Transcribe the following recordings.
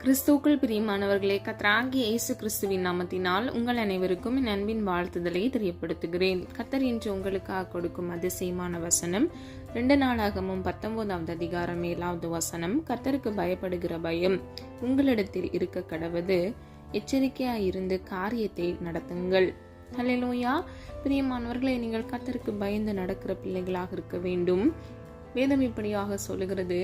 கிறிஸ்துவுக்குள் பிரியமானவர்களே, கர்த்தராகிய இயேசு கிறிஸ்துவின் நாமத்தினால் உங்கள் அனைவருக்கும் என் அன்பின் வாழ்த்துதலை தெரியப்படுத்துகிறேன். கர்த்தர் இன்று உங்களுக்காக கொடுக்கும் அதிசயமான வசனம் 2 நாளாகமும் 19வது அதிகாரம் 7வது வசனம். கர்த்தருக்கு பயப்படுகிற பயம் உங்களிடத்தில் இருக்க கடவது, எச்சரிக்கையாயிருந்து காரியத்தை நடத்துங்கள். ஹல்லேலூயா. பிரியமானவர்களே, நீங்கள் கர்த்தருக்கு பயந்து நடக்கிற பிள்ளைகளாக இருக்க வேண்டும். வேதம் இப்படியாக சொல்லுகிறது,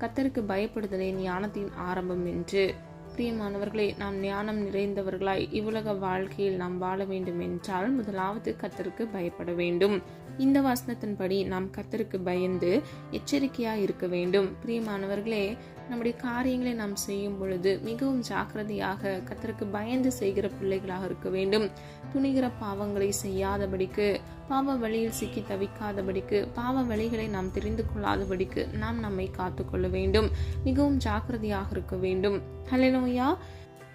கர்த்தருக்கு பயப்படுதலே ஞானத்தின் ஆரம்பம் என்று. பிரியமானவர்களே, நாம் ஞானம் நிறைந்தவர்களாய் இவ்வுலக வாழ்க்கையில் நாம் வாழ வேண்டும் என்றால் முதலாவது கர்த்தருக்கு பயப்பட வேண்டும். இந்த வசனத்தின்படி நாம் கர்த்தருக்கு பயந்து எச்சரிக்கையாய் இருக்க வேண்டும். பிரியமானவர்களே, நம்முடைய காரியங்களை நாம் செய்யும் பொழுது மிகவும் ஜாக்கிரதையாக கர்த்தருக்கு பயந்து செய்கிற பிள்ளைகளாக இருக்க வேண்டும். துணிகிற பாவங்களை செய்யாதபடிக்கு, பாவ வழியில் சிக்கி தவிக்காதபடிக்கு, பாவ வழிகளை நாம் தெரிந்து கொள்ளாதபடிக்கு நாம் நம்மை காத்துக்கொள்ள வேண்டும். மிகவும் ஜாக்கிரதையாக இருக்க வேண்டும். ஹல்லேலூயா.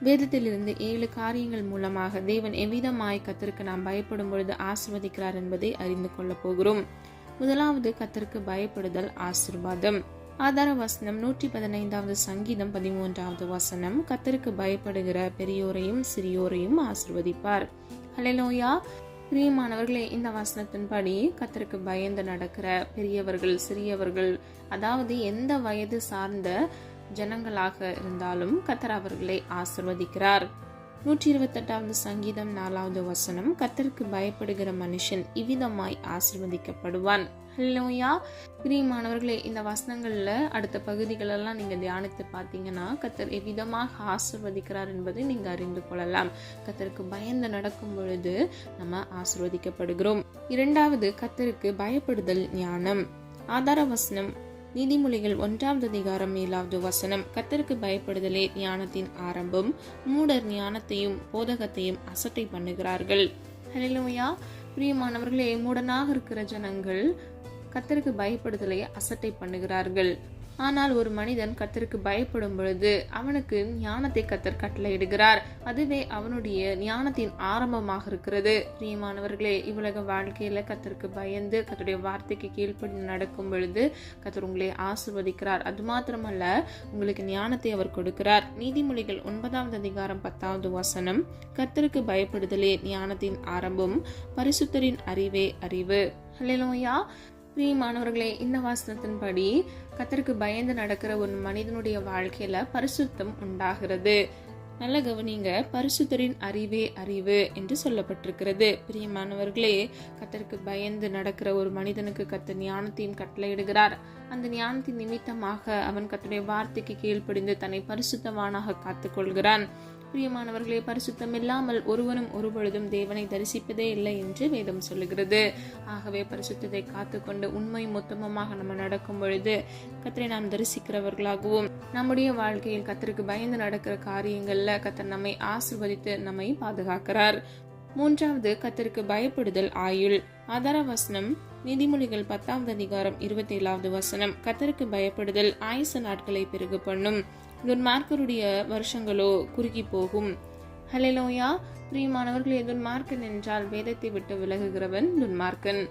வேதத்திலிருந்து 7 காரியங்கள் மூலமாக தேவன் எவ்விதமாய் கர்த்தருக்கு நாம் பயப்படும் பொழுது ஆசீர்வதிக்கிறார் என்பதை அறிந்து கொள்ள போகிறோம். முதலாவது, கர்த்தருக்கு பயப்படுதல் ஆசீர்வாதம். ஆதார வசனம் 115வது சங்கீதம் 13வது வசனம். கர்த்தருக்கு பயப்படுகிற பெரியோரையும் சிறியோரையும் ஆசீர்வதிப்பார். ஹல்லேலூயா. பிரியமானவர்களே, இந்த வசனத்தின்படி கர்த்தருக்கு பயந்து நடக்கிற பெரியவர்கள் சிறியவர்கள், அதாவது எந்த வயது சார்ந்த ஜனங்களாக இருந்தாலும் கர்த்தர் அவர்களை ஆசீர்வதிக்கிறார். 128வது சங்கீதம் 4வது வசனம். கர்த்தருக்கு பயப்படுகிற மனுஷன் இவ்விதமாய் ஆசீர்வதிக்கப்படுவான். ஹல்லேலூயா. பிரியமானவர்களே, இந்த வசனங்கள்ல அடுத்த பகுதிகளெல்லாம் நீங்க தியானித்து பார்த்தீங்கன்னா கர்த்தர் எவ்விதமாக ஆசீர்வதிக்கிறார் என்பதை நீங்க அறிந்து கொள்ளலாம். கர்த்தருக்கு பயந்து நடக்கும் பொழுது நம்ம ஆசீர்வதிக்கப்படுகிறோம். இரண்டாவது, கர்த்தருக்கு பயப்படுதல் ஞானம். ஆதார வசனம் நீதிமொழிகள் 1வது அதிகாரம் 7வது வசனம். கர்த்தருக்கு பயப்படுதலே ஞானத்தின் ஆரம்பம், மூடர் ஞானத்தையும் போதகத்தையும் அசட்டை பண்ணுகிறார்கள். ஹல்லேலூயா. பிரியமானவர்களே, மூடனாக இருக்கிற ஜனங்கள் கர்த்தருக்கு பயப்படுதலை அசட்டை பண்ணுகிறார்கள். ஆனால் ஒரு மனிதன் கர்த்தருக்கு பயப்படும் பொழுது அவனுக்கு ஞானத்தை கர்த்தர் கட்டளையிடுகிறார். அதுவே அவனுடைய ஞானத்தின் ஆரம்பமாக இருக்கிறது. பிரியமானவர்களே, இவ்வுலக வாழ்க்கையில கர்த்தருக்கு பயந்து கர்த்தருடைய வார்த்தைக்கு கீழ்ப்படி நடக்கும் பொழுது கர்த்தர் உங்களை ஆசீர்வதிக்கிறார். அது மாத்திரமல்ல, உங்களுக்கு ஞானத்தை அவர் கொடுக்கிறார். நீதிமொழிகள் 9வது அதிகாரம் 10வது வசனம். கர்த்தருக்கு பயப்படுதலே ஞானத்தின் ஆரம்பம், பரிசுத்தரின் அறிவே அறிவு. ஹல்லேலூயா. பிரியமானவர்களே, இந்த வசனத்தின்படி கர்த்தருக்கு பயந்து நடக்கிற ஒரு மனிதனுடைய வாழ்க்கையில பரிசுத்தம் உண்டாகிறது. நல்ல கவனிங்க, பரிசுத்தரின் அறிவே அறிவு என்று சொல்லப்பட்டிருக்கிறது. பிரியமானவர்களே, கர்த்தருக்கு பயந்து நடக்கிற ஒரு மனிதனுக்கு கர்த்தர் ஞானத்தையும் கட்டளையிடுகிறார். அந்த ஞானத்தின் நிமித்தமாக அவன் கர்த்தருடைய வார்த்தைக்கு கீழ்ப்படிந்து தன்னை பரிசுத்தவானாக காத்துக்கொள்கிறான். பிரியமானவர்களே, பரிசுத்தம் இல்லாமல் ஒருவனும் ஒருபொழுதும் தேவனை தரிசிப்பதே இல்லை என்று வேதம் சொல்லுகிறது. ஆகவே பரிசுத்தத்தை காத்துக்கொண்டு உண்மை மொத்தமாக நம்ம நடக்கும் பொழுது கர்த்தரை நாம் தரிசிக்கிறவர்களாகவும் நம்முடைய வாழ்க்கையில் கர்த்தருக்கு பயந்து நடக்கிற காரியங்கள்ல கர்த்தர் நம்மை ஆசீர்வதித்து நம்மை பாதுகாக்கிறார். மூன்றாவது, கர்த்தருக்கு பயப்படுதல் ஆயுள். ஆதார வசனம் நீதிமொழிகள் 10வது அதிகாரம் 27வது வசனம். கர்த்தருக்கு பயப்படுதல் ஆயுச நாட்களை பெருக பண்ணும், துன்மார்க்கருடைய வருஷங்களோ குறுகி போகும். ஹல்லேலூயா. பிரியமானவர்களே, துன்மார்க்கன் என்றால் வேதத்தை விட்டு விலகுகிறவன் துன்மார்க்கன்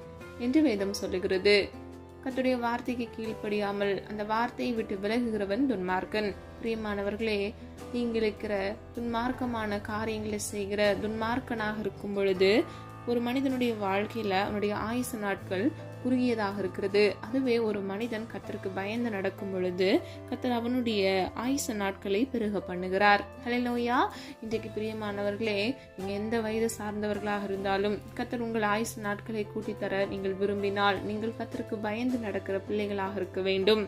என்று வேதம் சொல்லுகிறது. கர்த்தருடைய வார்த்தைக்கு கீழ்ப்படியாமல் அந்த வார்த்தையை விட்டு விலகுகிறவன் துன்மார்க்கன். பிரியமானவர்களே, நீங்கள் இருக்கிற துன்மார்க்கமான காரியங்களை செய்கிற துன்மார்க்கனாக இருக்கும் பொழுது ஒரு மனிதனுடைய வாழ்க்கையில அவனுடைய ஆயுச நாட்கள் குறுகியதாக இருக்கிறது. அதுவே ஒரு மனிதன் கர்த்தருக்கு பயந்து நடக்கும் பொழுது கர்த்தர் அவனுடைய ஆயுச நாட்களை பெருக பண்ணுகிறார். ஹல்லேலூயா. இன்றைக்கு பிரியமானவர்களே, நீங்க எந்த வயது சார்ந்தவர்களாக இருந்தாலும் கர்த்தர் உங்கள் ஆயுச நாட்களை கூட்டித்தர நீங்கள் விரும்பினால் நீங்கள் கர்த்தருக்கு பயந்து நடக்கிற பிள்ளைகளாக இருக்க வேண்டும்.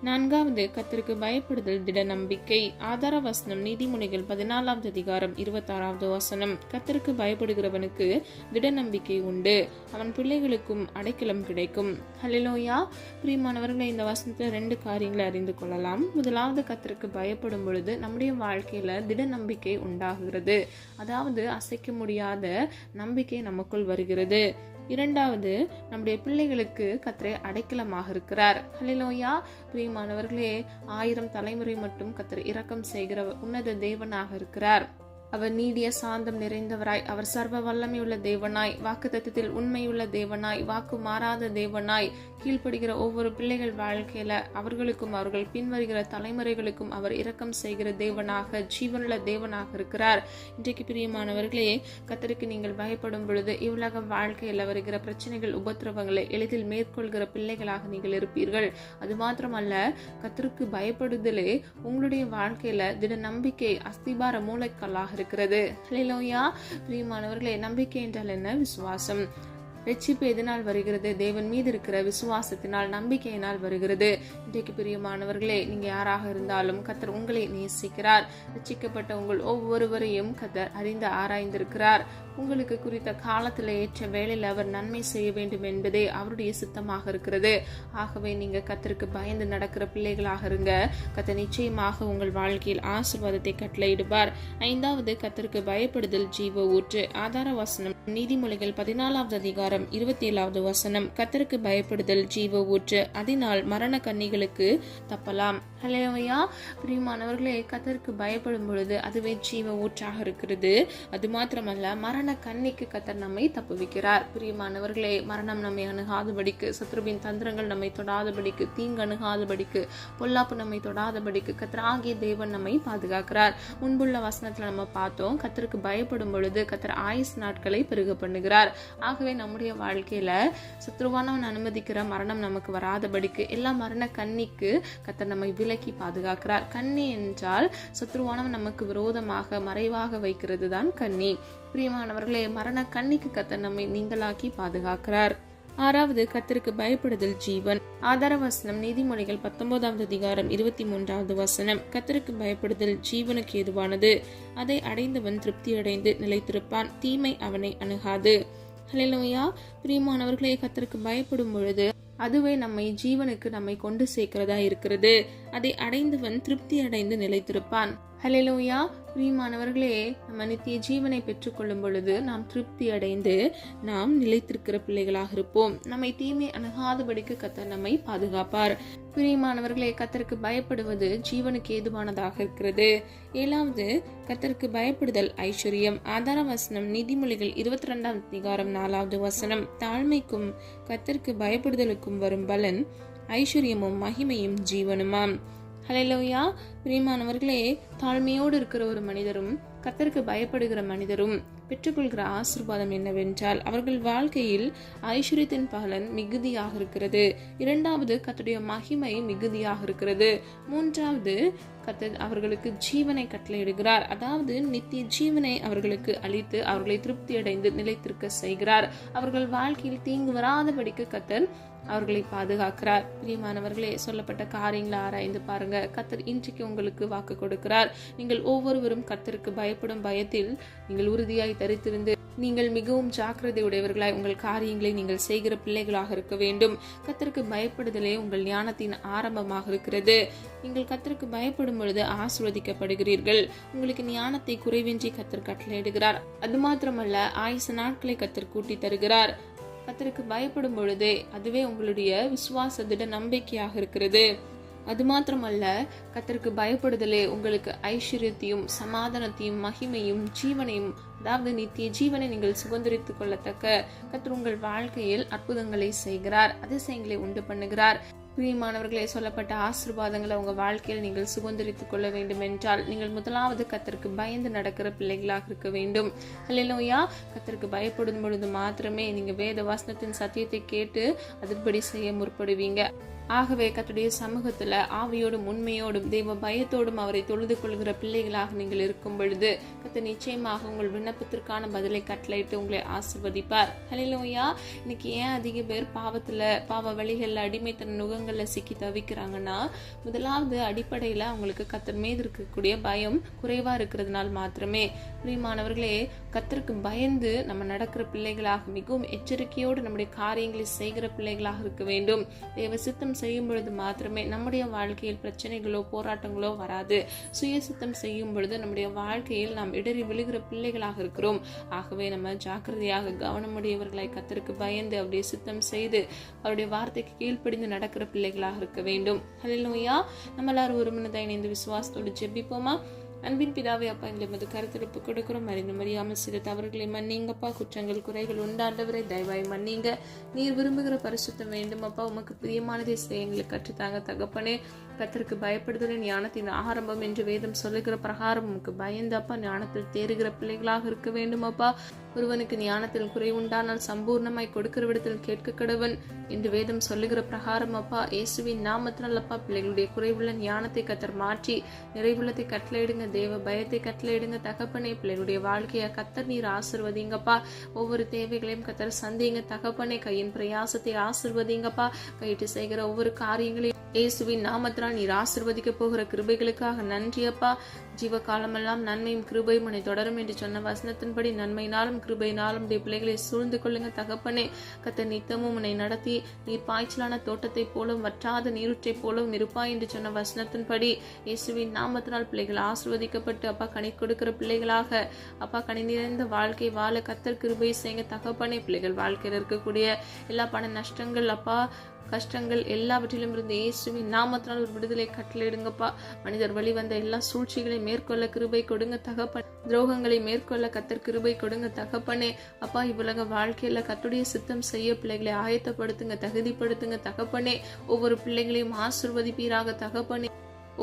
நான்காவது, கர்த்தருக்கு பயப்படுதல் திட நம்பிக்கை. ஆதார வசனம் நீதிமொழிகள் 14வது அதிகாரம் 26வது வசனம். கர்த்தருக்கு பயப்படுகிறவனுக்கு திட நம்பிக்கை உண்டு, அவன் பிள்ளைகளுக்கும் அடைக்கலம் கிடைக்கும். ஹல்லேலூயா. பிரியமானவர்களை, இந்த வசனத்துல 2 காரியங்களை அறிந்து கொள்ளலாம். முதலாவது, கர்த்தருக்கு பயப்படும் பொழுது நம்முடைய வாழ்க்கையில திட நம்பிக்கை உண்டாகிறது. அதாவது அசைக்க முடியாத நம்பிக்கை நமக்குள் வருகிறது. இரண்டாவது, நம்முடைய பிள்ளைகளுக்கு கர்த்தர் அடைக்கலமாக இருக்கிறார். ஹல்லேலூயா. பிரியமானவர்களே, 1000 தலைமுறை மட்டும் கர்த்தர் இரக்கம் செய்கிற உன்னத தேவனாக இருக்கிறார். அவர் நீடிய சாந்தம் நிறைந்தவராய், அவர் சர்வ வல்லமையுள்ள தேவனாய், வாக்குத்தத்தத்தில் உண்மையுள்ள தேவனாய், வாக்கு மாறாத தேவனாய், கீழ்ப்படுகிற ஒவ்வொரு பிள்ளைகள் வாழ்க்கையில அவர்களுக்கும் அவர்கள் பின்வருகிற தலைமுறைகளுக்கும் அவர் இரக்கம் செய்கிற தேவனாக, ஜீவனுள்ள தேவனாக இருக்கிறார். இன்றைக்கு பிரியமானவர்களே, கர்த்தருக்கு நீங்கள் பயப்படும் பொழுது இவ்வுலக வாழ்க்கையில் வருகிற பிரச்சனைகள், உபத்திரவங்களை எளிதில் மேற்கொள்கிற பிள்ளைகளாக நீங்கள் இருப்பீர்கள். அது மாத்திரமல்ல, கர்த்தருக்கு பயப்படுதலே உங்களுடைய வாழ்க்கையில திட நம்பிக்கை அஸ்திபார மூளைக்கல்லாக இருக்கிறது. ஹல்லேலூயா. பிரியமானவர்களே, நம்பிக்கை என்றால் என்ன? விசுவாசம். ரட்சிப்பு எதனால் வருகிறது? தேவன் மீது இருக்கிற விசுவாசத்தினால், நம்பிக்கையினால் வருகிறது. இன்றைக்கு பிரியமானவர்களே, நீங்க யாராக இருந்தாலும் கர்த்தர் உங்களை நேசிக்கிறார். ரட்சிக்கப்பட்ட உங்கள் ஒவ்வொருவரையும் கர்த்தர் அறிந்து ஆராய்ந்திருக்கிறார். உங்களுக்கு குறித்த காலத்தில் ஏற்ற வேளையில் அவர் நன்மை செய்ய வேண்டும் என்பதே அவருடைய சித்தமாக இருக்கிறது. ஆகவே நீங்க கர்த்தருக்கு பயந்து நடக்கிற பிள்ளைகளாக இருங்க. கர்த்தர் நிச்சயமாக உங்கள் வாழ்க்கையில் ஆசீர்வாதத்தை கட்டளையிடுவார். 5வது, கர்த்தருக்கு பயப்படுதல் ஜீவ ஊற்று. ஆதார வசனம் நீதிமொழிகள் 14வது அதிகாரம் 27வது வசனம். கர்த்தருக்கு பயப்படுதல் ஜீவ ஊற்று, அதனால் மரண கன்னிகளுக்கு தப்பலாம். ஹல்லேலூயா. பிரியமானவர்களே, கர்த்தருக்கு பயப்படும் பொழுது அதுவே ஜீவ ஊற்றாக இருக்கிறது. அது மாத்திரமல்ல, மரண கன்னிக்கு கர்த்தர் நம்மை தப்புவிக்கிறார். பிரியமானவர்களே, மரணம் நம்மை அணுகாதபடிக்கு, சத்ருவின் தந்திரங்கள் நம்மை தொடாதபடிக்கு, தீங்கு அணுகாதபடிக்கு, பொல்லாப்பு நம்மை தொடாதபடிக்கு கர்த்தராகிய தேவன் நம்மை பாதுகாக்கிறார். முன்புள்ள வசனத்துல நம்ம பார்த்தோம், கர்த்தருக்கு பயப்படும் பொழுது கர்த்தர் ஆயுஸ் நாட்களை பெருக பண்ணுகிறார். ஆகவே நம்முடைய வாழ்க்கையில சத்ருவானவன் அனுமதிக்கிற மரணம் நமக்கு வராதபடிக்கு எல்லா மரண கன்னிக்கு கர்த்தர் நம்மை விலக்கி பாதுகாக்கிறார். கன்னி என்றால் சத்ருவானவன் நமக்கு விரோதமாக மறைவாக வைக்கிறது தான் கன்னி. பிரியமானவர்களே, மரண கன்னிக்கு கர்த்தர் நம்மை நீங்களாக்கி பாதுகாக்கிறார். 6வது, கர்த்தருக்கு பயப்படுதல் ஜீவன். ஆதார வசனம் நீதிமொழிகள் 19வது அதிகாரம் 23வது வசனம். கர்த்தருக்கு பயப்படுதல் ஜீவனுக்கு ஏதுவானது, அதை அடைந்தவன் திருப்தி அடைந்து நிலைத்திருப்பான், தீமை அவனை அணுகாது. ஹல்லேலூயா. பிரியமானவர்களே, கர்த்தருக்கு பயப்படும் பொழுது அதுவே நம்மை கொண்டு சேர்க்கிறதா இருக்கிறது. அதை அடைந்தவன் திருப்தி அடைந்து நிலைத்திருப்பான். ஹல்லேலூயா. பிரியமானவர்களே, நம்ம நித்திய ஜீவனை பெற்றுக்கொள்ளும் பொழுது நாம் திருப்தி அடைந்து நாம் நிலைத்திருக்கிற பிள்ளைகளாக இருப்போம். நம்மை தீமை அணுகாதபடிக்கு கர்த்தர் நம்மை பாதுகாப்பார். பிரியமானவர்களே, கர்த்தருக்கு பயப்படுவது ஜீவனுக்கு ஏதுவானதாக இருக்கிறது. 7வது, கர்த்தருக்கு பயப்படுதல் ஐஸ்வர்யம். ஆதார வசனம் நீதிமொழிகள் 22வது அதிகாரம் 4வது வசனம். தாழ்மைக்கும் கர்த்தருக்கு பயப்படுதலுக்கும் வரும் பலன் ஐஸ்வர்யமும் மகிமையும் ஜீவனுமாம். ஹல்லேலூயா. பிரியமானவர்களே, தாழ்மையோடு இருக்கிற ஒரு மனிதரும் கர்த்தருக்கு பயப்படுகிற மனிதரும் பெற்றுக்கொள்கிற ஆசீர்வாதம் என்னவென்றால், அவர்கள் வாழ்க்கையில் ஐஸ்வர்யத்தின் பலன் மிகுதியாக இருக்கிறது. 2வது, கர்த்தருடைய மகிமை மிகுதியாக இருக்கிறது. 3வது, கர்த்தர் அவர்களுக்கு ஜீவனை கட்டளையிடுகிறார். அதாவது நித்திய ஜீவனை அவர்களுக்கு அளித்து அவர்களை திருப்தி அடைந்து நிலைத்திருக்க செய்கிறார். அவர்கள் வாழ்க்கையில் தீங்கு வராதபடிக்கு கர்த்தர் அவர்களை பாதுகாக்கிறார். பிரியமானவர்களே, சொல்லப்பட்ட காரியங்களை ஆராய்ந்து பாருங்க. கர்த்தர் இன்றைக்கு உங்களுக்கு வாக்கு கொடுக்கிறார். நீங்கள் ஒவ்வொருவரும் கர்த்தருக்கு பயப்படும் பயத்தில் நீங்கள் உறுதியாய் தரித்திருந்து நீங்கள் மிகவும் ஜாக்கிரதை உடையவர்களாய் உங்கள் காரியங்களை நீங்கள் செய்கிற பிள்ளைகளாக இருக்க வேண்டும். கர்த்தருக்கு பயப்படுதலே உங்கள் ஞானத்தின் ஆரம்பமாக இருக்கிறது. நீங்கள் கர்த்தருக்கு பயப்படும் பொழுது ஆசீர்வதிக்கப்படுகிறீர்கள். உங்களுக்கு ஞானத்தை குறைவின்றி கர்த்தர் கட்டளையிடுகிறார். அது மாத்திரமல்ல, ஆயுசு நாட்களை கர்த்தர் கூட்டி தருகிறார். கர்த்தருக்கு பயப்படும் பொழுதே அதுவே உங்களுடைய விசுவாச திட நம்பிக்கையாக இருக்கிறது. அது மாத்திரமல்ல, கர்த்தருக்கு பயப்படுதலே உங்களுக்கு ஐஸ்வர்யத்தையும் சமாதானத்தையும் மகிமையும் ஜீவனையும், அதாவது நித்திய ஜீவனை நீங்கள் சுதந்திரித்துக் கொள்ளத்தக்க கர்த்தர் உங்கள் வாழ்க்கையில் அற்புதங்களை செய்கிறார், அதிசயங்களை உண்டு பண்ணுகிறார். பிரியமானவர்களே, சொல்லப்பட்ட ஆசீர்வாதங்களை உங்க வாழ்க்கையில் நீங்கள் சுதந்திரித்துக் கொள்ள வேண்டும் என்றால் நீங்கள் முதலாவது கர்த்தருக்கு பயந்து நடக்கிற பிள்ளைகளாக இருக்க வேண்டும். ஹல்லேலூயா. கர்த்தருக்கு பயப்படும் பொழுது மாத்திரமே நீங்க வேத வசனத்தின் சத்தியத்தை கேட்டு அதன்படி செய்ய முற்படுவீங்க. ஆகவே கர்த்தருடைய சமூகத்துல ஆவியோடும் உண்மையோடும் தெய்வ பயத்தோடும் அவரை தொழுது கொள்கிற பிள்ளைகளாக நீங்கள் இருக்கும் பொழுது கர்த்தர் நிச்சயமாக உங்கள் விண்ணப்பத்திற்கான பதிலை கட்டளையிட்டு உங்களை ஆசீர்வதிப்பார். ஹல்லேலூயா. இன்னைக்கு ஏன் அதிக பேர் பாவ வழிகள்ல அடிமைத்தன நுகங்கள்ல சிக்கி தவிக்கிறாங்கன்னா, முதலாவது அடிப்படையில அவங்களுக்கு கர்த்தர் மீது இருக்கக்கூடிய பயம் குறைவா இருக்கிறதுனால் மாத்திரமே. பிரியமானவர்களே, கர்த்தருக்கு பயந்து நம்ம நடக்கிற பிள்ளைகளாக மிகவும் எச்சரிக்கையோடு நம்முடைய காரியங்களை செய்கிற பிள்ளைகளாக இருக்க வேண்டும். தேவ சித்தம் செய்யும் பொழுது மாத்திரமே நம்முடைய வாழ்க்கையில் பிரச்சனைகளோ போராட்டங்களோ வராது. சுய சித்தம் செய்யும் பொழுது நம்முடைய வாழ்க்கையில் நாம் இடறி விழுகிற பிள்ளைகளாக இருக்கிறோம். ஆகவே நம்ம ஜாக்கிரதையாக கவனமுடையவர்களாய் கர்த்தருக்கு பயந்து அவருடைய சித்தம் செய்து அவருடைய வார்த்தைக்கு கீழ்ப்படிந்து நடக்கிற பிள்ளைகளாக இருக்க வேண்டும். ஹல்லேலூயா. நம்ம எல்லாரும் ஒரு மனதாய் இணைந்து விசுவாசத்தோடு ஜெபிப்போமா? அன்பின் பிதாவே அப்பா, எங்களை கருத்தெடுப்பு கொடுக்கிறோம். அறியாமல் சில தவறுகளை மன்னிங்கப்பா. குற்றங்கள் குறைகள் உண்டாண்டவரை தயவாய் மன்னிங்க. நீர் விரும்புகிற பரிசுத்தம் வேண்டும் அப்பா. உமக்கு பிரியமானதை செய்ய எங்களுக்கு கற்றுத்தாங்க தகப்பனே. கர்த்தருக்கு பயப்படுதலின் ஞானத்தின் ஆரம்பம் என்று வேதம் சொல்லுகிற பிரகாரம் உமக்கு பயந்து அப்பா ஞானத்தில் தேறுகிற பிள்ளைகளாக இருக்க வேண்டும் அப்பா. ஒருவனுக்கு ஞானத்தில் குறை உண்டானால் சம்பூர்ணமாய் கொடுக்கிற விடத்தில் கேட்க கடவன் என்று வேதம் சொல்லுகிற பிரகாரம் அப்பா இயேசுவின் நாமத்தினால் அப்பா பிள்ளைகளுடைய குறைவுள்ள ஞானத்தை கத்தர் மாற்றி நிறைவுள்ளத்தை கட்டளையிடுங்க. தேவ பயத்தை கட்டளையிடுங்க தகப்பனே. பிள்ளைகளுடைய வாழ்க்கையை கத்தர் நீர் ஆசிர்வதிங்கப்பா. ஒவ்வொரு தேவைகளையும் கத்தர் சந்திங்க தகப்பனே. கையின் பிரயாசத்தை ஆசிர்வதிங்கப்பா. கையிட்டு செய்கிற ஒவ்வொரு காரியங்களையும் இயேசுவின் நாமத்தினால் நீர் ஆசிர்வதிக்க போகிற கிருபைகளுக்காக நன்றி அப்பா. ஜீவ காலமெல்லாம் நன்மையும் கிருபையும் உன்னை தொடரும் என்று சொன்ன வசனத்தின்படி நன்மையினாலும் கிருபையினாலும் பிள்ளைகளை சூழ்ந்து கொள்ளுங்க தகப்பனே. கர்த்தர் நித்தமும் உன்னை நடத்தி நீர் பாய்ச்சலான தோட்டத்தை போலும் வற்றாத நீருற்றை போலும் இருப்பாய் என்று சொன்ன வசனத்தின்படி இயேசுவின் நாமத்தினால் பிள்ளைகள் ஆசிர்வதிக்கப்பட்டு அப்பா கனி கொடுக்கிற பிள்ளைகளாக அப்பா கனி நிறைந்த வாழ்க்கை வாழ கர்த்தர் கிருபை செய்யுங்க தகப்பனே. பிள்ளைகள் வாழ்க்கையில் இருக்கக்கூடிய எல்லா பண நஷ்டங்கள் அப்பா கஷ்டங்கள் எல்லாவற்றிலும் இருந்து இயேசுவின் நாமத்தினால் ஒரு விடுதலை கட்டளையிடுங்கப்பா. மனிதர் வழி வந்த எல்லா சூழ்ச்சிகளை மேற்கொள்ள கிருபை கொடுங்க தகப்பன். துரோகங்களை மேற்கொள்ள கத்தர் கிருபை கொடுங்க தகப்பனே. அப்பா இவ்வுலக வாழ்க்கையில கர்த்தருடைய சித்தம் செய்ய பிள்ளைகளை ஆயத்தப்படுத்துங்க, தகுதிப்படுத்துங்க தகப்பனே. ஒவ்வொரு பிள்ளைகளையும் ஆசிர்வதிப்பீராக தகப்பனே.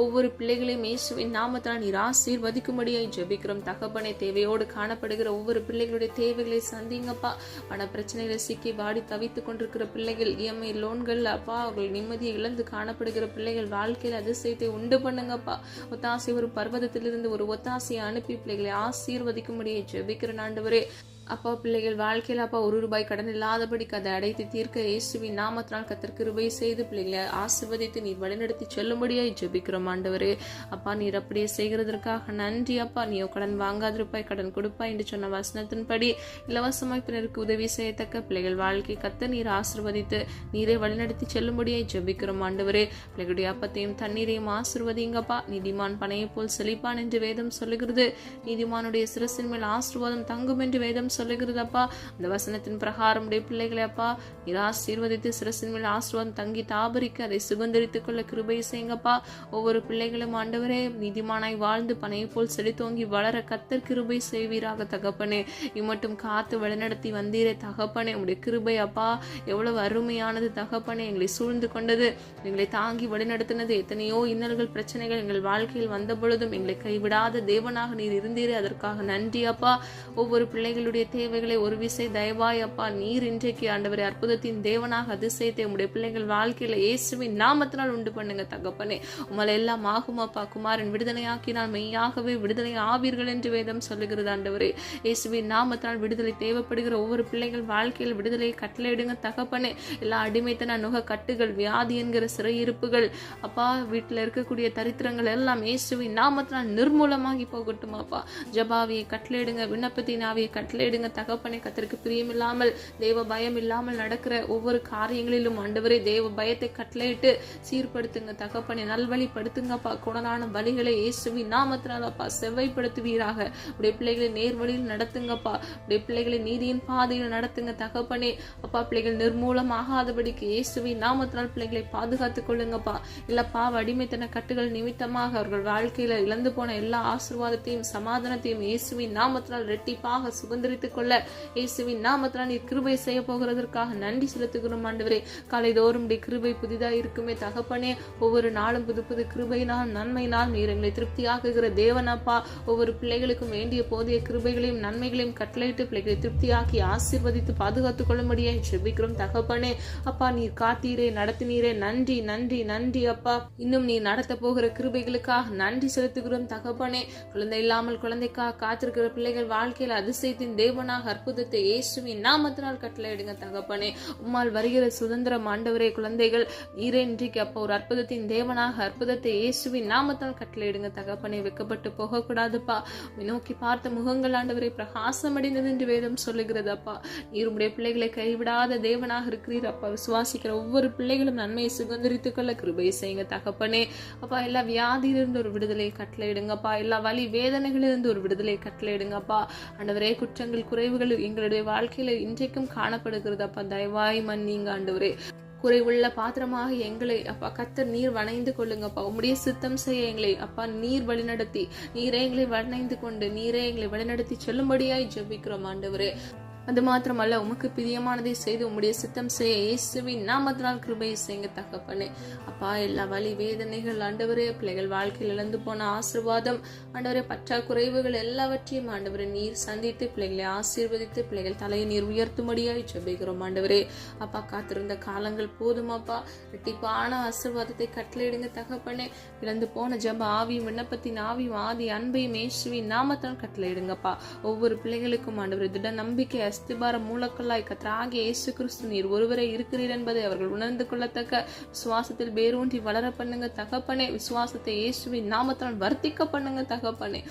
ஒவ்வொரு பிள்ளைகளையும் இயேசுவின் நாமத்தால் நீர் ஆசீர்வதிக்கும்படியாய் ஜெபிக்கிறோம் தகப்பனே. தேவையோடு காணப்படுகிற ஒவ்வொரு பிள்ளைகளுடைய தேவைகளை சந்திங்கப்பா. பண பிரச்சனைகளை சிக்கி வாடி தவித்துக் கொண்டிருக்கிற பிள்ளைகள், இஎம்ஐ லோன்கள் அப்பா அவர்கள் நிம்மதியை இழந்து காணப்படுகிற பிள்ளைகள் வாழ்க்கையில் அதிசயத்தை உண்டு பண்ணுங்கப்பா. ஒத்தாசை ஒரு பர்வதத்திலிருந்து ஒரு ஒத்தாசையை அனுப்பி பிள்ளைகளை ஆசீர்வதிக்கும்படியாய் ஜெபிக்கிற ஆண்டவரே. அப்பா பிள்ளைகள் வாழ்க்கையில் அப்பா ₹1 கடன் இல்லாதபடிக்கு அதை அடைத்து தீர்க்க இயேசுவின் நாமத்தினால் கர்த்தர் கிருபை செய்து பிள்ளைகளை ஆசீர்வதித்து நீர் வழிநடத்தி செல்லும்படியாய் ஜெபிக்கிறோம் ஆண்டவரே. அப்பா நீர் அப்படியே செய்கிறதற்காக நன்றி அப்பா. நீயோ கடன் வாங்காதிருப்பாய், கடன் கொடுப்பாய் என்று சொன்ன வசனத்தின்படி இலவசமாய் பிறருக்கு உதவி செய்யத்தக்க பிள்ளைகள் வாழ்க்கை கர்த்தர் நீர் ஆசீர்வதித்து நீரை வழிநடத்தி செல்லும்படியாய் ஜெபிக்கிறோம் ஆண்டவரே. பிள்ளைகளுடைய அப்பத்தையும் தண்ணீரையும் ஆசீர்வதிங்கப்பா. நீதிமான் பனையை போல் செழிப்பான் என்று வேதம் சொல்லுகிறது. நீதிமானுடைய சிரசின் மேல் ஆசீர்வாதம் தங்கும் என்று வேதம் சொல்லுகிறதப்பா. அந்த வசனத்தின் பிரகாரம் பிள்ளைகளை அப்பா நீர் ஆசீர்வதித்து சிரசின் மேல் ஆசீர்வாதம் தங்கி தாபரிக்க அதை சுதந்திரித்துக் கொள்ள கிருபை செய்யுங்கப்பா. ஒவ்வொரு பிள்ளைகளும் ஆண்டவரே நீதிமானாய் வாழ்ந்து பனையை போல் செழித்தோங்கி வளர கர்த்தர் கிருபை செய்வீராக தகப்பனே. இம்மட்டும் காத்து வழிநடத்தி வந்தீரே தகப்பனே. உடைய கிருபை அப்பா எவ்வளவு அருமையானது தகப்பனே. எங்களை சூழ்ந்து கொண்டது, எங்களை தாங்கி வழிநடத்தினது. எத்தனையோ இன்னல்கள் பிரச்சனைகள் எங்கள் வாழ்க்கையில் வந்த பொழுதும் எங்களை கைவிடாத தேவனாக நீர் இருந்தீரே, அதற்காக நன்றி அப்பா. ஒவ்வொரு பிள்ளைகளுடைய தேவைகளை ஒரு விசை தயவாய் அப்பா நீர் இன்றைக்கு ஆண்டவரே அற்புதத்தின் தேவனாக அதிசயத்தை உடைய பிள்ளைகள் வாழ்க்கையில இயேசுவின் நாமத்தினால் உண்டு பண்ணுங்க தகப்பனே. உங்களை எல்லாம் ஆகும் அப்பா. குமாரன் விடுதலையாக்கினால் மெய்யாகவே விடுதலை ஆவீர்கள் என்று வேதம் சொல்லுகிறது ஆண்டவரே. இயேசுவின் நாமத்தினால் விடுதலை தேவைப்படுகிற ஒவ்வொரு பிள்ளைகள் வாழ்க்கையில் விடுதலையை கட்டளையிடுங்க தகப்பனே. எல்லா அடிமைத்தன நுக கட்டுகள், வியாதி என்கிற சிறையிருப்புகள் அப்பா, வீட்டில் இருக்கக்கூடிய தரித்திரங்கள் எல்லாம் இயேசுவின் நாமத்தினால் நிர்மூலமாகி போகட்டும் அப்பா. ஜபாவியை கட்டளையிடுங்க, விண்ணப்பத்தின் ஆவியை கட்டளையிடுங்க தகப்பனே. கர்த்தருக்கு பிரியமில்லாமல் தேவ பயம் இல்லாமல் நடக்கிற ஒவ்வொரு காரியங்களிலும் ஆண்டவரே தேவ பயத்தை கட்டளையிட்டு சீர்படுத்துங்க தகப்பனே. நல்வழிப்படுத்துங்கப்பா. குணதான பலிகளை இயேசுவின் நாமத்தினால் அப்பா செவ்வாய்ப்படுத்துவீராக. உடைய பிள்ளைகளை நேர்வழியில் நடத்துங்கப்பா. உடைய பிள்ளைகளை நீதியின் பாதையில் நடத்துங்க தகப்பனே. அப்பா பிள்ளைகள் நிர்மூலம் ஆகாதபடிக்கு இயேசுவின் நாமத்தினால் பிள்ளைகளை பாதுகாத்துக் கொள்ளுங்கப்பா. இல்ல பாவ அடிமைத்தன கட்டுகள் நிமித்தமாக அவர்கள் வாழ்க்கையில இழந்து போன எல்லா ஆசீர்வாதத்தையும் சமாதானத்தையும் இயேசுவின் நாமத்தினால் ரெட்டிப்பாக சுதந்திரித்துக் கொள்ள இயேசுவின் நாமத்தினால் நீர் கிருபை செய்ய போகிறதற்காக நன்றி செலுத்துகிறோம் ஆண்டவரே. காலைதோறும் கிருபை புதிதாக இருக்குமே தகப்பனே. ஒவ்வொரு நாளும் புது புது கிருபையினால் நன்மையினால் நீர் எங்களை திருப்தியாக்குகிற தேவனப்பா. ஒவ்வொரு பிள்ளைகளுக்கும் வேண்டிய போதிய கிருபைகளையும் நன்மைகளையும் கட்டளையிட்டு பிள்ளைகளை திருப்தியாக்கி ஆசீர்வதித்து பாதுகாத்துக் கொள்ளும்படியே ஜெபிக்கிறோம் தகப்பனே. அப்பா நீர் காத்தீரே, நடத்தினீரே, நன்றி நன்றி நன்றி அப்பா. இன்னும் நீ நடத்த போகிற கிருபைகளுக்காக நன்றி செலுத்துகிறோம் தகப்பனே. குழந்தை இல்லாமல் குழந்தைக்காக காத்திருக்கிற பிள்ளைகள் வாழ்க்கையில் அதிசயத்தின் தேவனாக அற்புதத்தை இயேசுவின் நாமத்தினால் கட்டளையிடுங்க தகப்பனே. உம்மால் வருகிற சுதந்திரம் ஆண்டவரே. குழந்தைகள் நீரே இன்றைக்கு அப்போ ஒரு அற்புதத்தின் தேவனாக அற்புதத்தை இயேசுவின் நாமத்தால் கட்டளையிடுங்க தகப்பனே. வெக்கப்பட்டு போகக்கூடாதுப்பா. நோக்கி பார்த்த முகங்கள் ஆண்டவரை பிரகாசம் அடைந்தது என்று வேதம் சொல்லுகிறது அப்பா. நீர் உடைய பிள்ளைகளை கைவிடாத தேவனாக இருக்கிறீர் அப்பா. விசுவாசிக்கிற ஒவ்வொரு பிள்ளைகளும் நன்மையை சுதந்திரித்துக் கொள்ள கிருபை செய்யுங்க தகப்பனே. அப்பா எல்லா வியாதியிலிருந்து ஒரு விடுதலையை கட்டளையிடுங்கப்பா. எல்லா வலி வேதனைகளிலிருந்து ஒரு விடுதலையை கட்டளையிடுங்கப்பா. ஆண்டவரே குற்றங்கள் குறைவுகள் எங்களுடைய வாழ்க்கையில இன்றைக்கும் காணப்படுகிறது அப்பா. தயவாய் மன்னிங்க ஆண்டவரே. குறைவுள்ள பாத்திரமாக எங்களை அப்பா கர்த்தர் நீர் வணைந்து கொள்ளுங்கப்பா. உம்முடைய சித்தம் செய்ய எங்களை அப்பா நீர் வழிநடத்தி, நீரே எங்களை வணைந்து கொண்டு நீரே எங்களை வழிநடத்தி செல்லும்படியாய் ஜெபிக்கிறோம் ஆண்டவரே. அது மாத்திரமல்ல, உமக்கு பிரியமானதை செய்து உம்முடைய சித்தம் செய்ய இயேசுவின் நாமத்தினால் கிருபையை செய்யுங்க தகப்பனே. அப்பா எல்லா வலி வேதனைகள் ஆண்டவரே, பிள்ளைகள் வாழ்க்கையில் இழந்து போன ஆசீர்வாதம் ஆண்டவரே, பற்றாக்குறைவுகள் எல்லாவற்றையும் ஆண்டவரே நீர் சந்தித்து பிள்ளைகளை ஆசீர்வதித்து பிள்ளைகள் தலையை நீர் உயர்த்தும்படியாய் ஜெபிக்கிறோம் ஆண்டவரே. அப்பா காத்திருந்த காலங்கள் போதுமாப்பா, இரட்டிப்பான ஆசீர்வாதத்தை கட்டளையிடுங்க தகப்பனே. இழந்து போன ஜெப ஆவியும் விண்ணப்பத்தின் ஆவியும் ஆதி அன்பையும் இயேசுவின் நாமத்தால் கட்டளையிடுங்கப்பா. ஒவ்வொரு பிள்ளைகளுக்கும் ஆண்டவரே திட நம்பிக்கை அஸ்திபார மூலக்கல்லாய் கர்த்தராகிய இயேசு கிறிஸ்து நீர் ஒருவரே இருக்கிறீர் என்பதை அவர்கள் உணர்ந்து கொள்ளத்தக்க விசுவாசத்தில் வேரூன்றி வளர பண்ணுங்க தகப்பனே. விசுவாசத்தை இயேசுவின் நாமத்தால் வர்த்திக்க பண்ணுங்க தகப்பனே.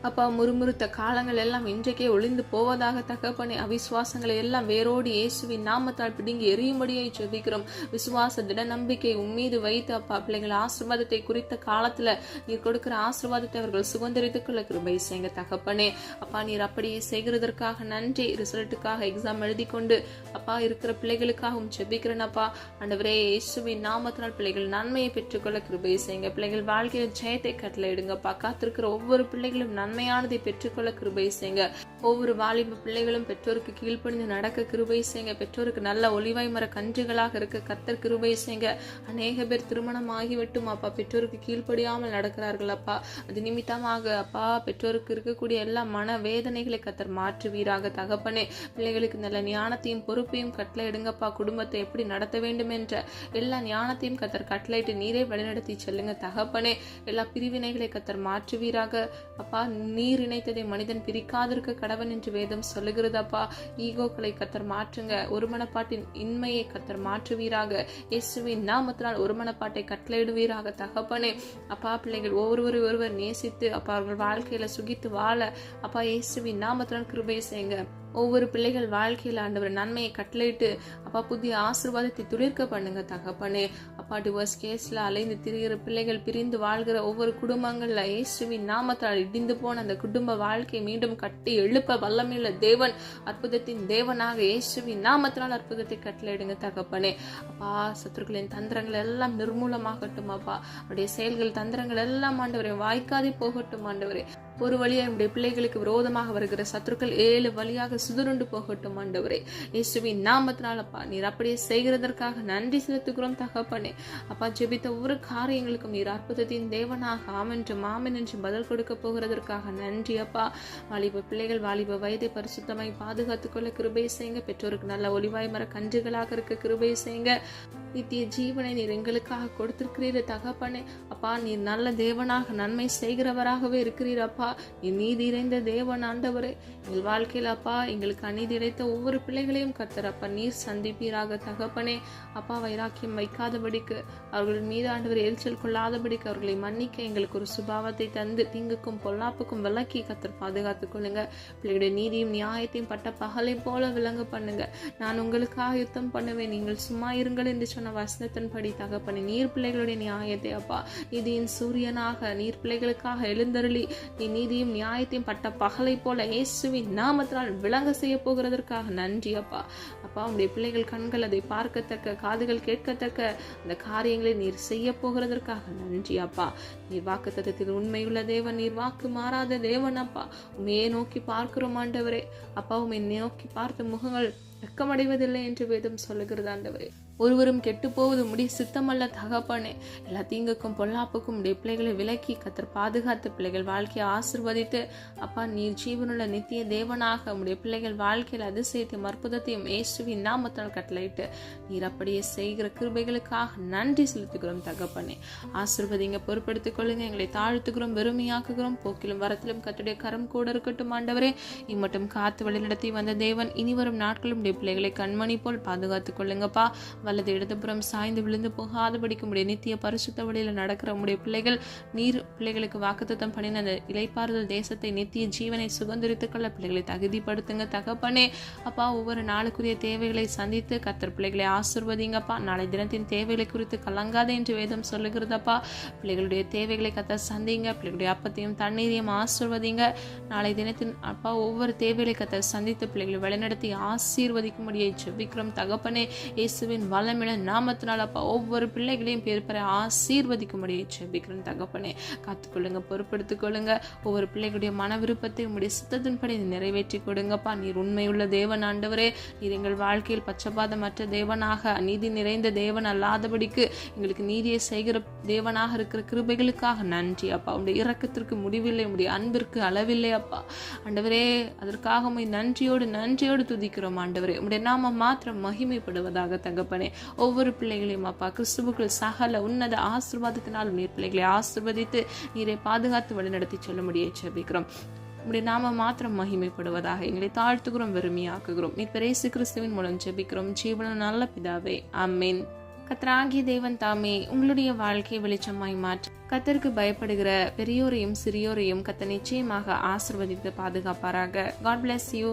அப்பா முறுமுறுத்த காலங்கள் எல்லாம் இன்றைக்கே ஒளிந்து போவதாக தகப்பனே. அவிசுவாசங்களை எல்லாம் வேரோடு இயேசுவின் நாமத்தால் பிடுங்கி எரியும்படியை ஜெபிக்கிறோம். விசுவாச திட நம்பிக்கை உம்மீது வைத்து அப்பா பிள்ளைகள் ஆசீர்வாதத்தை குறித்த காலத்துல நீர் கொடுக்கிற ஆசீர்வாதத்தை அவர்கள் சுதந்திரித்துக் கொள்ள கிருபை செய்யுங்க தகப்பனே. அப்பா நீர் அப்படியே செய்கிறதற்காக நன்றி. ரிசல்ட்டுக்காக எக்ஸாம் எழுதி கொண்டு அப்பா இருக்கிற பிள்ளைகளுக்காகவும் ஜெபிக்கிறேன் அப்பா. ஆண்டவரே இயேசுவின் நாமத்தினால் பிள்ளைகள் நன்மையை பெற்றுக்கொள்ள கிருபை செய்யுங்க. பிள்ளைகள் வாழ்க்கையில் ஜெயத்தை கட்டளையிடுங்கப்பா. காத்திருக்கிற ஒவ்வொரு பிள்ளைகளும் நன்மையானதை பெற்றுக்கொள்ள கிருபை செய்யுங்க. ஒவ்வொரு வாலிப பிள்ளைகளும் பெற்றோருக்கு கீழ்ப்படிந்து நடக்க கிருபை செய்யுங்க. பெற்றோருக்கு நல்ல ஒளிவாய் மர கன்றுகளாக இருக்க கர்த்தர் கிருபை செய்யுங்க. அநேக பேர் திருமணம் ஆகிவிட்டும் அப்பா பெற்றோருக்கு கீழ்ப்படியாமல் நடக்கிறார்கள் அப்பா. அது நிமித்தமாக அப்பா பெற்றோருக்கு இருக்கக்கூடிய எல்லா மன வேதனைகளை கர்த்தர் மாற்றுவீராக தகப்பனே. பிள்ளைகளுக்கு நல்ல ஞானத்தையும் பொறுப்பையும் கட்டளையிடுங்கப்பா. குடும்பத்தை எப்படி நடத்த வேண்டும் என்ற எல்லா ஞானத்தையும் கர்த்தர் கட்டளையிட்டு நீரே வழிநடத்தி செல்லுங்க தகப்பனே. எல்லா பிரிவினைகளை கர்த்தர் மாற்றுவீராக அப்பா. நீர் இணைத்ததை மனிதன் பிரிக்காதிருக்க கடவன் என்று வேதம் சொல்லுகிறதப்பா. ஈகோக்களை கர்த்தர் மாற்றுங்க. ஒருமனப்பாட்டின் இன்மையை கர்த்தர் மாற்றுவீராக. இயேசுவின் நாமத்தினால் ஒருமனப்பாட்டை கட்டளையிடுவீராக தகப்பனே. அப்பா பிள்ளைகள் ஒருவர் நேசித்து அப்பா அவர்கள் வாழ்க்கையில சுகித்து வாழ அப்பா இயேசுவின் நாமத்தினால் கிருபை செய்யுங்க. ஒவ்வொரு பிள்ளைகள் வாழ்க்கையில் ஆண்டவர் நன்மையை கட்டளையிட்டு அப்பா புதிய ஆசீர்வாதத்தை துளிர்க்க பண்ணுங்க தகப்பனே. அப்பா டிவோர்ஸ் கேஸ்ல அலைந்து திரிகிற பிள்ளைகள் பிரிந்து வாழ்கிற ஒவ்வொரு குடும்பங்கள்ல இயேசுவின் நாமத்தால் இடிந்து போன அந்த குடும்ப வாழ்க்கையை மீண்டும் கட்டி எழுப்ப வல்லமையுள்ள தேவன், அற்புதத்தின் தேவனாக இயேசுவின் நாமத்தினால் அற்புதத்தை கட்டளையிடுங்க தகப்பனே. அப்பா சத்துருக்களின் தந்திரங்கள் எல்லாம் நிர்மூலமாகட்டும் அப்பா. அவருடைய செயல்கள் தந்திரங்கள் எல்லாம் ஆண்டவரை வாய்க்காதே போகட்டும் ஆண்டவரே. ஒரு வழியாக நம்முடைய பிள்ளைகளுக்கு விரோதமாக வருகிற சத்துருக்கள் 7 வழியாக சுதுருண்டு போகட்டும் ஆண்டவரே. இயேசுவின் நாமத்தினால் அப்பா நீர் அப்படியே செய்கிறதற்காக நன்றி செலுத்துகிறோம் தகப்பனே. அப்பா ஜெபித்த ஒவ்வொரு காரியங்களுக்கும் நீர் அற்புதத்தின் தேவனாக ஆமென் என்று பதில் கொடுக்க போகிறதற்காக நன்றி அப்பா. வாலிப பிள்ளைகள் வாலிப வயதை பரிசுத்தமாய் பாதுகாத்துக் கொள்ள கிருபை செய்யுங்க. பெற்றோருக்கு நல்ல ஒளிவாய் மர கன்றுகளாக இருக்க கிருபை செய்யுங்க. நித்திய ஜீவனை நீர் எங்களுக்காக கொடுத்திருக்கிறீர் தகப்பனே. அப்பா நீர் நல்ல தேவனாக நன்மை செய்கிறவராகவே இருக்கிறீர் அப்பா. நீதி இறைந்த தேவன் ஆண்டவரே. எங்கள் வாழ்க்கையில் அப்பா எங்களுக்கு அநீதி இழைத்த ஒவ்வொரு பிள்ளைகளையும் கர்த்தர் அப்பா நீர் சந்திப்பீராக தகப்பனே. அப்பா வைராக்கியம் வைக்காதபடிக்கு அவர்கள் மீது ஆண்டவர் எரிச்சல் கொள்ளாதபடிக்கு அவர்களை மன்னிக்க எங்களுக்கு ஒரு சுபாவத்தை தந்து தீங்குக்கும் பொல்லாப்புக்கும் விலக்கி கர்த்தர் பாதுகாத்துக் கொள்ளுங்க. பிள்ளைகளுடைய நீதியும் நியாயத்தையும் பட்ட பகலை போல விளங்க பண்ணுங்க. நான் உங்களுக்காக யுத்தம் பண்ணுவேன், நீங்கள் சும்மா இருங்கள் என்று சொன்ன வசனத்தின்படி தகப்பனே நீர் பிள்ளைகளுடைய நியாயத்தை அப்பா நீதியின் சூரியனாக நீர் பிள்ளைகளுக்காக எழுந்தருளி நீ நீதியும் நியாயத்தையும் பட்ட பகலை போல இயேசுவின் நாமத்தினால் விளங்க செய்ய போகிறதற்காக நன்றி அப்பா. அப்பா உங்களுடைய பிள்ளைகள் கண்கள் அதை பார்க்கத்தக்க, காதுகள் கேட்கத்தக்க அந்த காரியங்களை நீர் செய்ய போகிறதற்காக நன்றி அப்பா. நீர் வாக்குத்தத்தத்தில் உண்மையுள்ள தேவன், நீர் வாக்கு மாறாத தேவன் அப்பா. உண்மையை நோக்கி பார்க்கிறோம் ஆண்டவரே. அப்பா உண்மை நோக்கி பார்த்த முகங்கள் வெக்கமடைவதில்லை என்று வேதம் சொல்லுகிறது ஆண்டவரே. ஒருவரும் கெட்டு போவது உம்முடைய சித்தமல்ல தகப்பனே. எல்லா தீங்குக்கும் பொல்லாப்புக்கும் உடைய பிள்ளைகளை விலக்கி கர்த்தர் பாதுகாத்து பிள்ளைகள் வாழ்க்கையை ஆசீர்வதித்து அப்பா நீர் ஜீவனுள்ள நித்திய தேவனாக உடைய பிள்ளைகள் வாழ்க்கையில் அதிசயத்தையும் அற்புதத்தையும் இயேசுவின் நாமத்தால் கட்டளையிட்டு நீர் அப்படியே செய்கிற கிருபைகளுக்காக நன்றி செலுத்துகிறோம் தகப்பனே. ஆசீர்வதிங்க, பொறுப்படுத்திக் கொள்ளுங்க. எங்களை தாழ்த்துகிறோம், வெறுமையாக்குகிறோம். போக்கிலும் வரத்திலும் கர்த்தருடைய கரம் கூட இருக்கட்டும் ஆண்டவரே. இம்மட்டும் காத்து வழிநடத்தி வந்த தேவன் இனி வரும் நாட்களும் உடைய பிள்ளைகளை கண்மணி போல் பாதுகாத்துக் கொள்ளுங்கப்பா. வலது இடதுபுறம் சாய்ந்து விழுந்து போகாதபடிக்கு உடைய நித்திய பரிசுத்த வழியில நடக்கிற உடைய பிள்ளைகள் நீர் பிள்ளைகளுக்கு வாக்குத்தத்தம் பண்ணின அந்த இளைப்பாறுதல் தேசத்தை நித்திய ஜீவனை சுதந்திரித்துக் கொள்ள பிள்ளைகளை தகுதிப்படுத்துங்க தகப்பனே. அப்பா ஒவ்வொரு நாளுக்குரிய தேவைகளை சந்தித்து கர்த்தர் பிள்ளைகளை ஆசீர்வதிங்கப்பா. நாளை தினத்தின் தேவைகளை குறித்து கலங்காதே என்று வேதம் சொல்லுகிறதப்பா. பிள்ளைகளுடைய தேவைகளை கர்த்தர் சந்திங்க. பிள்ளைகளுடைய அப்பத்தையும் தண்ணீரையும் ஆசீர்வதிங்க. நாளை தினத்தின் அப்பா ஒவ்வொரு தேவைகளை கர்த்தர் சந்தித்து பிள்ளைகளை வழிநடத்தி ஆசீர்வதிக்கும்படியை ஜெபிக்கிறோம் தகப்பனே. இயேசுவின் வல்லமையுள்ள நாமத்தினால் அப்பா ஒவ்வொரு பிள்ளைகளையும் பேர் பெற ஆசீர்வதிக்கும்படியே ஜெபிக்கிறேன் தகப்பனே. காத்துக்கொள்ளுங்க, பொறுப்படுத்திக் கொள்ளுங்க. ஒவ்வொரு பிள்ளைகளுடைய மன விருப்பத்தை உங்களுடைய சித்தத்தின்படி நிறைவேற்றி கொடுங்கப்பா. நீர் உண்மையுள்ள தேவன் ஆண்டவரே. நீர் எங்கள் வாழ்க்கையில் பட்சபாதமற்ற தேவனாக, நீதி நிறைந்த தேவன் அல்லாதபடிக்கு எங்களுக்கு நீதியை செய்கிற தேவனாக இருக்கிற கிருபைகளுக்காக நன்றி அப்பா. உங்களுடைய இரக்கத்திற்கு முடிவில்லை, உங்களுடைய அன்பிற்கு அளவில்லை அப்பா. ஆண்டவரே, அதற்காக உம்மை நன்றியோடு துதிக்கிறோம் ஆண்டவரே. உங்களுடைய நாமம் மாத்திரம் மகிமைப்படுவதாக தகப்பனே. ஒவ்வொரு பிள்ளைகளையும் அப்பா கிறிஸ்துவுக்குள் சகல உன்னத ஆசீர்வாதத்தினால் நீர் பிள்ளைகளை ஆசீர்வதித்து நீரை பாதுகாத்து வழிநடத்தி சொல்ல முடிய ஜெபிக்கிறோம். உடைய நாம மாத்திரம் மகிமைப்படுவதாக எங்களை தாழ்த்துகிறோம், வெறுமையாக்குகிறோம். நீர் இயேசு கிறிஸ்துவின் மூலம் ஜெபிக்கிறோம் ஜீவன நல்ல பிதாவே, ஆமென். கர்த்தராகிய தேவன் தாமே உங்களுடைய வாழ்க்கை வெளிச்சமாய் மாற்ற கர்த்தருக்கு பயப்படுகிற பெரியோரையும் சிறியோரையும் கர்த்தர் நிச்சயமாக ஆசீர்வதித்து பாதுகாப்பாராக. God bless you.